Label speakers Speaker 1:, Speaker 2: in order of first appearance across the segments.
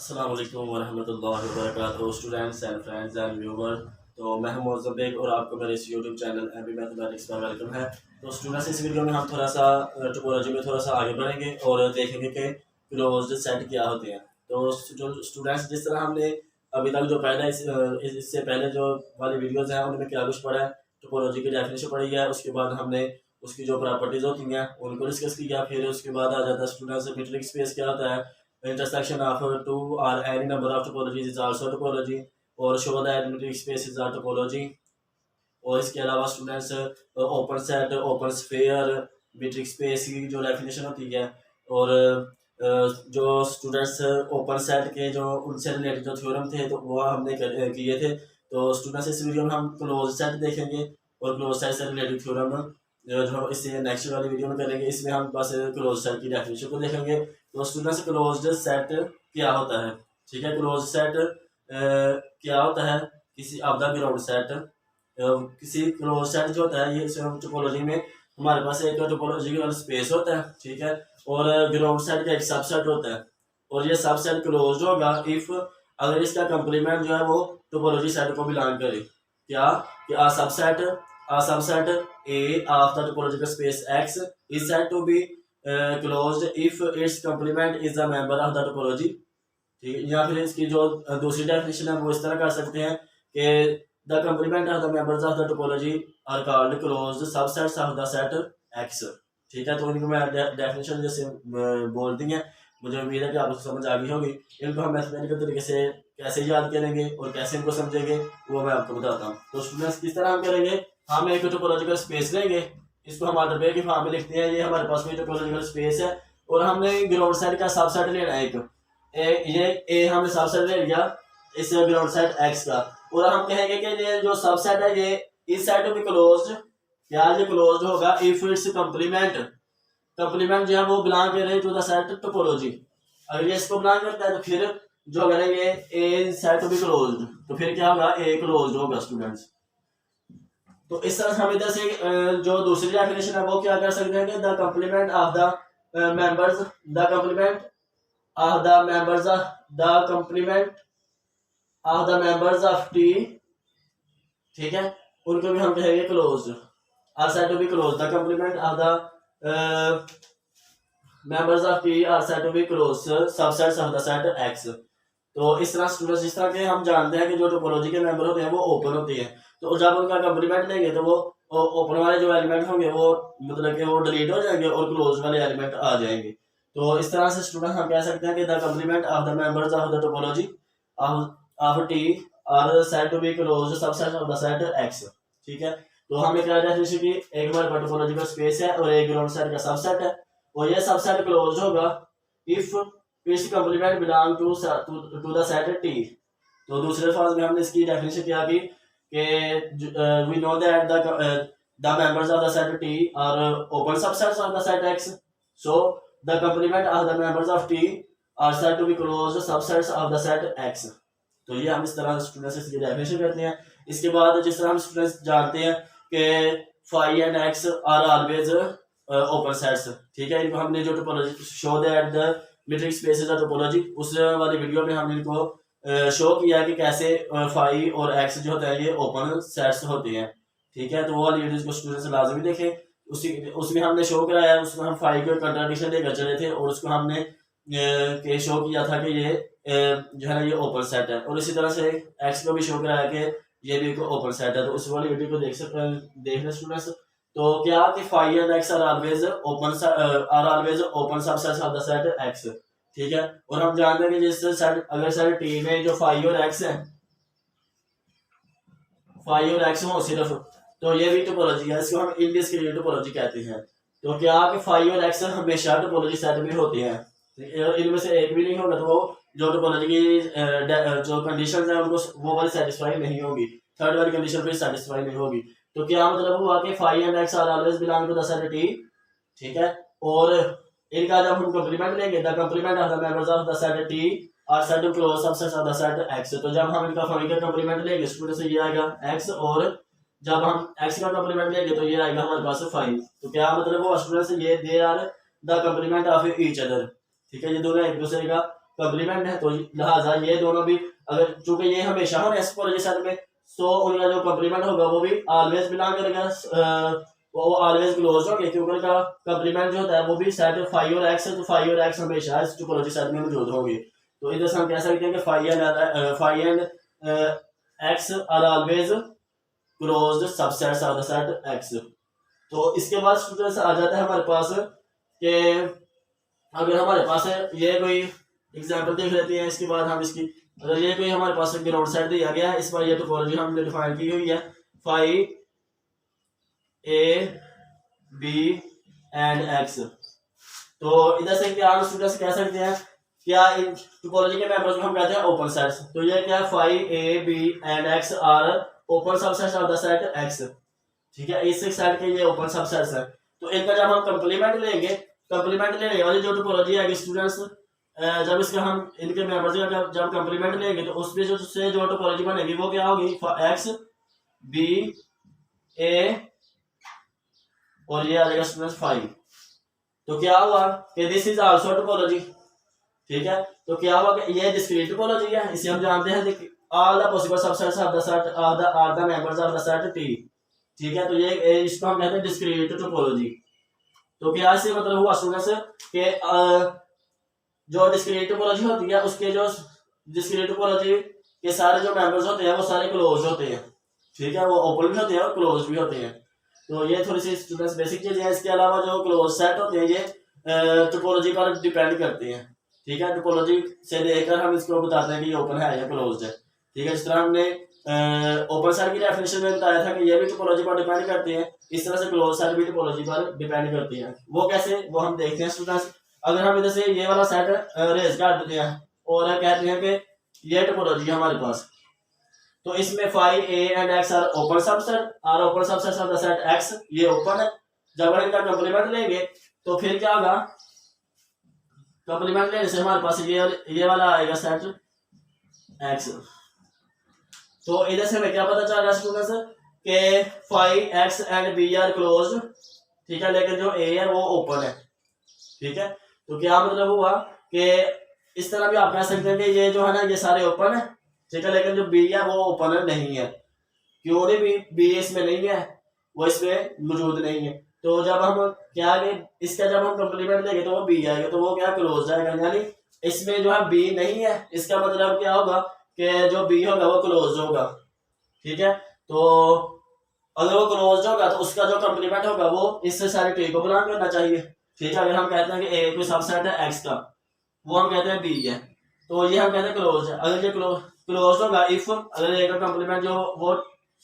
Speaker 1: अस्सलाम वालेकुम वरहमतुल्लाहि वबरकातुहू students and friends and viewer. तो मैं हूं मौज़म बेग और आपको मेरे इस यूट्यूब चैनल एमपी मैथमेटिक्स पर वेलकम है। तो स्टूडेंट्स, इस वीडियो में हम थोड़ा सा टोपोलॉजी में थोड़ा सा आगे बढ़ेंगे और देखेंगे कि क्लोज्ड सेट क्या होते हैं। तो जो स्टूडेंट्स, जिस तरह हमने अभी तक जो पहले इससे पहले जो वाली वीडियोज़ हैं उनमें क्या कुछ पढ़ा है, टोपोलॉजी की डेफिनेशन पढ़ी है, उसके बाद हमने उसकी जो प्रॉपर्टीज़ होती हैं उनको डिस्कस किया। फिर उसके बाद आ जाता है स्टूडेंट्स मेट्रिक स्पेस क्या होता है, intersection of two or any number of topologies is also topology, और show that metric spaces are topology। और इसके अलावा students open set, open sphere, metric space की जो डेफिनेशन होती है, और जो स्टूडेंट्स ओपन सेट के जो उनसे रिलेटेड जो थ्योरम थे तो वो हमने किए थे। तो स्टूडेंट्स, इस वीडियो में हम क्लोज सेट देखेंगे और क्लोज सेट से रिलेटेड थ्योरम जो इससे नेक्स्ट वाली वीडियो में करेंगे, इसमें हम बस क्लोज सेट की डेफिनेशन को देखेंगे। तो स्टूडेंट्स, क्लोज्ड सेट क्या होता है? ठीक है, क्लोज सेट क्या होता है? किसी ऑफ द ग्राउंड सेट, किसी क्लोज सेट जो होता है, ये टोपोलॉजी में हमारे पास एक टोपोलॉजिकल स्पेस होता है, ठीक है, और ग्राउंड सेट का एक सबसेट होता है, और ये सबसेट क्लोज होगा इफ अगर इसका कंप्लीमेंट जो है वो टोपोलॉजी सेट को बिलोंग करे। क्या कि a subset A of the topological space X is said to be closed if its complement is a member of the topology. ठीक है, या फिर इसकी जो दूसरी डेफिनेशन है वो इस तरह कर सकते हैं कि the complement of the members of the topology are called closed subsets of the set X. ठीक है, तो इनको मैं डेफिनेशन जैसे बोल दी है, मुझे उम्मीद है कि आपको समझ आ गई होगी। इनको हम मैथमेटिकल तरीके से कैसे याद करेंगे और कैसे इनको समझेंगे वो मैं आपको बताता हूँ। तो स्टूडेंट्स, किस तरह हम करेंगे, हम एक टोपोलॉजिकल स्पेस लेंगे, इसको हम अल्जेब्रा की फॉर्म में लिखते हैं, ये हमारे पास में टोपोलॉजिकल स्पेस है, और हमने ग्राउंड सेट का सबसेट लेना है ये ए हमने सबसेट ले लिया इस ग्राउंड सेट एक्स का, और हम कहेंगे कि ये जो सबसेट है ये इस सेट टू बी क्लोज्ड, क्या ये क्लोज्ड होगा इफ इट्स कंप्लीमेंट जो है वो बिलोंग करे टू द सेट टोपोलॉजी। अगर ये इसको बिलोंग करता है तो फिर जो अगर ये ए सेट टू बी क्लोज्ड, तो फिर क्या होगा, ए क्लोज्ड होगा स्टूडेंट्स। तो इस तरह हम इधर से जो दूसरी डेफिनेशन है वो क्या कर सकते हैं कि the complement of the members the complement of the members the complement of the members of T, ठीक है, उनको भी हम कहेंगे closed, are said to be closed, the complement of the members of T are said to be closed subsets of the set X. तो इस तरह students, जिस तरह के हम जानते हैं कि जो टोपोलॉजी के मेंबर होते हैं वो ओपन होती है, तो जब उनका कंप्लीमेंट लेंगे तो वो ओपन वाले जो एलिमेंट होंगे वो मतलब कि वो डिलीट हो जाएंगे और क्लोज वाले एलिमेंट आ जाएंगे। तो इस तरह से स्टूडेंट हम कह सकते हैं कि the complement of the members of the topology of T are said to be closed subset of the set X. ठीक है, तो हमने क्या डेफिनेशन की, एक हमारे पास टोपोलॉजिकल स्पेस है और एक ग्राउंड सेट का सबसेट है, और ये सबसेट क्लोज होगा if its complement belong to the set T. तो दूसरे फॉर्म में हमने इसकी डेफिनेशन क्या की कि we know that the members of the set T are open subsets of the set X, so the complement of the members of T are said to be closed subsets of the set X. तो ये हम इस तरह students इसकी definition करते हैं। इसके बाद जिस तरह हम स्टूडेंट्स जानते हैं कि phi and X are always open sets, ठीक है, इनको हमने जो topology show that the metric spaces of topology, उस वाली वीडियो में हमने इनको शो किया कि कैसे फाई और एक्स जो होता है ये ओपन सेट्स होते हैं। ठीक है, तो वो वाली वीडियोस को स्टूडेंट्स लाजमी देखें। उसमें हमने शो कराया, उसमें हम फाई को कंट्राडिक्शन लेकर चले थे और उसको हमने के शो किया था कि ये जो है ना ये ओपन सेट है, और इसी तरह से एक्स को भी शो कराया कि ये भी ओपन सेट है। तो उस वाली वीडियो को देख लें स्टूडेंट्स। तो क्या कि phi and X are always open subsets of the set X. ठीक है, और हम जानते हैं कि जिस सेट अगर सेट टी में जो फाई और एक्स है, फाई और एक्स हो सिर्फ, तो ये भी टोपोलॉजी है, इसको हम इंडिस्क्रीट टोपोलॉजी कहते हैं। तो क्या कि फाई और एक्स हमेशा टोपोलॉजी सेट में होते हैं, इनमें से एक भी नहीं होगा तो वो जो टोपोलॉजी की जो कंडीशंस है उनको वो वाली सेटिस्फाई नहीं होगी, थर्ड वाली कंडीशन फिर सेटिस्फाई नहीं होगी। तो क्या मतलब हुआ कि phi and X are always belong to the set T. ठीक है, और इनका जब हम कंप्लीमेंट लेंगे, the complement of the members of the set T are said to close subsets of the set X. तो जब हम इनका फाई का कंप्लीमेंट लेंगे स्टूडेंट से ये आएगा एक्स, और जब हम एक्स का कंप्लीमेंट लेंगे तो ये आएगा हमारे पास फाई। तो क्या मतलब वो स्टूडेंट से ये they are the complement of each other. ठीक है, ये दोनों एक दूसरे का कंप्लीमेंट है, तो लिहाजा ये दोनों भी, अगर चूंकि ये हमेशा हो एस टोपोलॉजी सेट में, तो उनका जो कंप्लीमेंट होगा वो भी ऑलवेज बिलोंग करेगा, वो ऑलवेज क्लोज होंगे, क्योंकि उनका कंप्लीमेंट जो होता है वो भी सेट फाई और एक्स है, तो फाई और एक्स हमेशा इस टोपोलॉजी सेट में मौजूद होंगे। तो इधर से हम कह सकते हैं कि phi and X are always closed subsets of the set X. तो इसके बाद स्टूडेंट्स आ जाता है हमारे पास कि अगर हमारे पास ये कोई एग्जांपल देख लेते हैं, इसके बाद हम इसकी, अगर ये कोई हमारे पास ग्राउंड सेट दिया गया है, इस बार ये टोपोलॉजी हमने डिफाइन की हुई है, phi A B and X. तो इधर से क्या हम स्टूडेंट्स कह सकते हैं, क्या इन टोपोलॉजी के मेंबर्स को हम कहते हैं ओपन सेट्स। तो ये क्या है, phi A B and X are open subsets of the set X, ठीक है, इस सेट के ये ओपन सबसेट्स है। तो इनका जब हम कंप्लीमेंट लेंगे, कंप्लीमेंट लेने वाली जो टोपोलॉजी है स्टूडेंट्स, जब इसका हम इनके मेंबर्स का जब कंप्लीमेंट लेंगे तो उसमें जो टोपोलॉजी बनेगी वो क्या होगी, एक्स बी ए और ये आ जाएगा स्टूडेंट्स 5। तो क्या हुआ कि दिस इज आल्सो टोपोलॉजी, ठीक है। तो क्या हुआ कि ये डिस्क्रीट टोपोलॉजी है, इसे हम जानते हैं all the possible subsets of the set are the members of the set T, ठीक है। तो ये इसको हम कहते हैं डिस्क्रीट टोपोलॉजी। तो क्या इससे मतलब हुआ स्टूडेंट्स के जो डिस्क्रीट टोपोलॉजी होती है उसके जो डिस्क्रीट टोपोलॉजी के सारे जो मेंबर्स होते हैं वो सारे क्लोज होते हैं, ठीक है, वो ओपन भी होते हैं और क्लोज भी होते हैं। तो ये थोड़ी सी स्टूडेंट्स बेसिक चीजें हैं। इसके अलावा जो क्लोज सेट होते हैं ये टोपोलॉजी पर डिपेंड करते हैं, ठीक है। टोपोलॉजी से देखकर हम इसको बताते हैं कि ये ओपन है या क्लोज है, ठीक है। जिस तरह हमने ओपन सेट की डेफिनेशन में बताया था कि ये भी टोपोलॉजी पर डिपेंड करते हैं, इस तरह से क्लोज सेट भी टोपोलॉजी पर डिपेंड करती है। वो कैसे, वो हम देखते हैं स्टूडेंट्स। अगर हम इधर से ये वाला सेट रेज कर देते हैं और कहते हैं कि ये टोपोलॉजी है हमारे पास, तो इसमें phi A and X are open subset, are open subset of the set X, ये ओपन है। जब हम इनका कंप्लीमेंट लेंगे तो फिर क्या होगा, कंप्लीमेंट लेने से हमारे पास ये वाला आएगा सेट एक्स। तो इधर से हमें क्या पता चल रहा है स्टूडेंट्स के phi X and B are close, ठीक है, लेकिन जो ए है वो ओपन है, ठीक है। तो क्या मतलब हुआ कि इस तरह भी आप कह सकते हैं कि ये जो है ना ये सारे ओपन है, ठीक है, लेकिन जो बी है वो ओपन नहीं है। क्यों नहीं, बी इसमें नहीं है, वो इसमें मौजूद नहीं है। तो जब हम क्या आगे इसका जब हम कंप्लीमेंट लेंगे तो वो बी आएगा, तो वो क्या क्लोज जाएगा, यानी इसमें जो है बी नहीं है, इसका मतलब क्या होगा कि जो बी होगा वो क्लोज होगा, ठीक है। तो अगर वो क्लोज होगा तो उसका जो कंप्लीमेंट होगा वो इससे सारे टी को बिलोंग करना चाहिए, ठीक है। अगर हम कहते हैं कि ए कोई सबसेट है एक्स का, वो हम कहते हैं बी है, तो ये हम कहते हैं क्लोज है। अगर ये क्लोज होगा इफ अगर ए का कंप्लीमेंट जो वो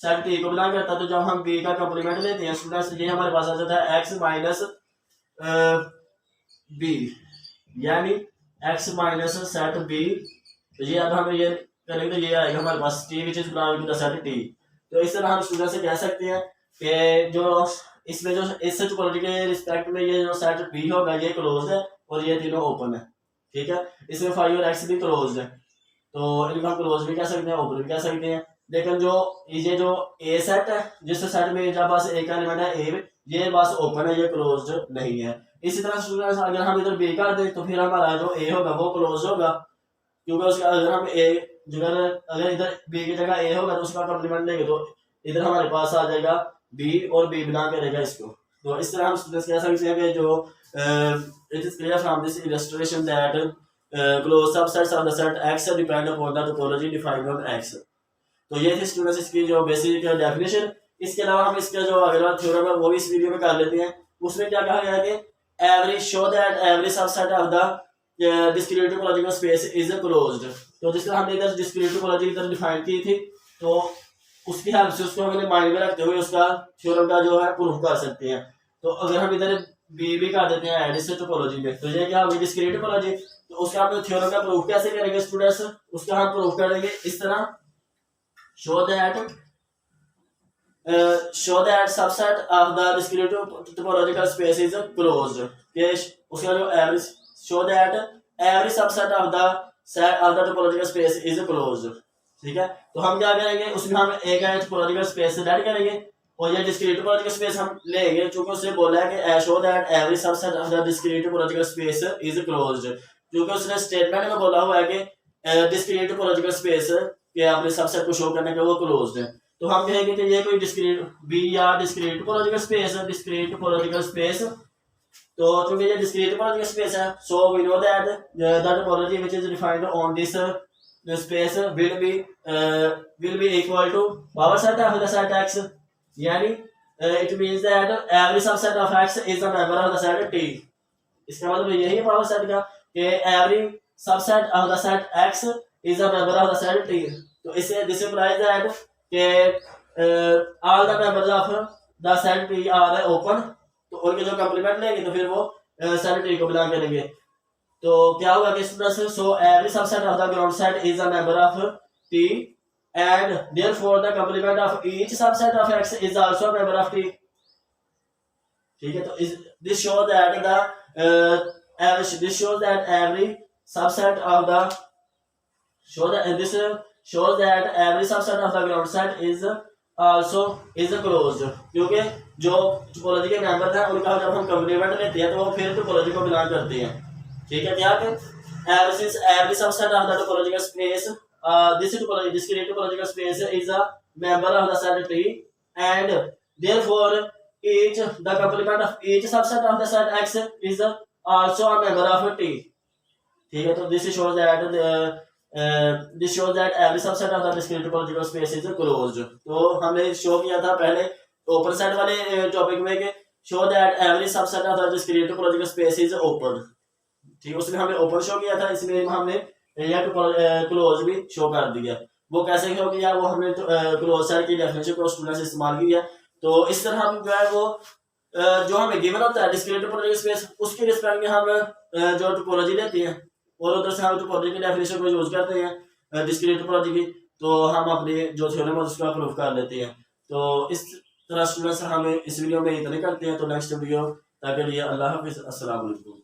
Speaker 1: सेट टी को बिलोंग करता है, तो जब हम बी का कंप्लीमेंट लेते हैं स्टूडेंट्स, ये हमारे पास आ जाता है एक्स माइनस बी, यानी एक्स माइनस सेट बी। तो ये अब हम ये करेंगे तो ये आएगा हमारे पास T which is belong to the set T. तो इस तरह हम स्टूडेंट से कह सकते हैं कि जो इसमें जो इस टोपोलॉजी के रिस्पेक्ट में ये जो सेट बी होगा ये क्लोज है और ये तीनों ओपन है, ठीक है। इसमें फाई और एक्स भी क्लोज है, तो इनको हम क्लोज भी कह सकते हैं, ओपन भी कह सकते हैं। लेकिन जो ये जो ए सेट है, जिस सेट में जब बस एक एलिमेंट है ए, ये बस ओपन है, ये क्लोज नहीं है। इसी तरह स्टूडेंट्स अगर हम इधर बी कर दें तो फिर हमारा जो ए होगा वो क्लोज होगा, क्योंकि उसका अगर हम ए जगह अगर इधर बी की जगह ए होगा तो उसका कंप्लीमेंट लेंगे तो इधर हमारे पास आ जाएगा बी और बी बिलोंग करेगा इसको। तो इस तरह हम स्टूडेंट्स कह सकते हैं कि जो it is clear from this illustration that close subsets of the set x depend upon the topology defined on x. तो ये थी स्टूडेंट्स इसकी जो बेसिक डेफिनेशन। इसके अलावा हम इसका जो अगला थ्योरम है वो भी इस वीडियो में कर लेते हैं। उसमें क्या कहा गया है कि every show that every subset of the discrete topological space is closed. तो जिस तरह हमने इधर डिस्क्रीट टोपोलॉजी इधर डिफाइन की थी, तो उसकी हेल्प से उसको हमने माइंड में रखते हुए उसका थ्योरम का जो है प्रूफ कर सकते हैं। तो अगर हम इधर बी भी कर देते हैं एडिशन टोपोलॉजी में, तो ये क्या होगी डिस्क्रीट टोपोलॉजी। तो उसका हम थ्योरम का प्रूफ कैसे करेंगे स्टूडेंट्स, उसका हम प्रूफ करेंगे इस तरह, show that subset of the discrete topological space is closed. के उसका जो average show that every subset of the set of the topological space is closed, ठीक है। तो हम क्या करेंगे, उसमें हम एक टोपोलॉजिकल स्पेस से ऐड करेंगे और ये डिस्क्रीट टोपोलॉजिकल स्पेस हम लेंगे, क्योंकि उससे बोला है कि show that every subset of the discrete topological space is closed. क्योंकि उसने स्टेटमेंट में बोला हुआ है कि डिस्क्रीट टोपोलॉजिकल स्पेस के अपने सबसेट को शो करने के वो क्लोज्ड है। तो हम कहेंगे कि ये कोई डिस्क्रीट बी या डिस्क्रीट टोपोलॉजिकल स्पेस है, डिस्क्रीट टोपोलॉजिकल स्पेस। तो चूंकि ये डिस्क्रीट टोपोलॉजिकल स्पेस है, so we know that the topology which is defined on this space will be equal to power set of the set x, यानी it means that every subset of x is a member of the set t। इसका मतलब यही है power set का कि every subset of the set x is a member of the set t। तो इससे this implies that कि all the members of the set t are open, तो उनके जो कंप्लीमेंट लेंगे तो फिर वो सेट t को बिलोंग करेंगे। तो क्या होगा कि इस तरह से so every subset of the ground set is a member of T and therefore the complement of each subset of x is also a member of T. ठीक है, तो this shows that every subset of the every subset of the ground set is also is closed, क्योंकि जो topology के member हैं उनका जब हम कंप्लीमेंट लेते हैं तो वो फिर टोपोलॉजी को बिलोंग करते हैं। ठीक है, क्या है every subset of the topological space this topology discrete topological space is a member of the set T and therefore each the complement of each subset of the set X is also a member of T। ठीक है, तो this shows that every subset of the discrete topological space is closed। तो हमने show किया था पहले open set वाले topic में कि show that every subset of the discrete topological space is open। ठीक, उसमें हमने ओपन शो किया था, इसमें हमने यह क्लोज भी शो कर दिया। वो कैसे शो किया, वो हमने क्लोज सेट की डेफिनेशन को स्टूडेंट से इस्तेमाल किया। तो इस तरह हम जो है वो जो हमें गिवन होता है डिस्क्रीट टोपोलॉजिकल स्पेस, उसके रिस्पेक्ट में हम जो टोपोलॉजी लेते हैं और उधर से हम टोपोलॉजी की डेफिनेशन को यूज करते हैं डिस्क्रीट टोपोलॉजी की, तो हम अपने जो थ्योरम है उसका प्रूफ कर लेते हैं। तो इस तरह स्टूडेंट्स हम इस वीडियो में इतने करते हैं। तो नेक्स्ट वीडियो तक के लिए अल्लाह हाफिज़, अस्सलाम वालेकुम।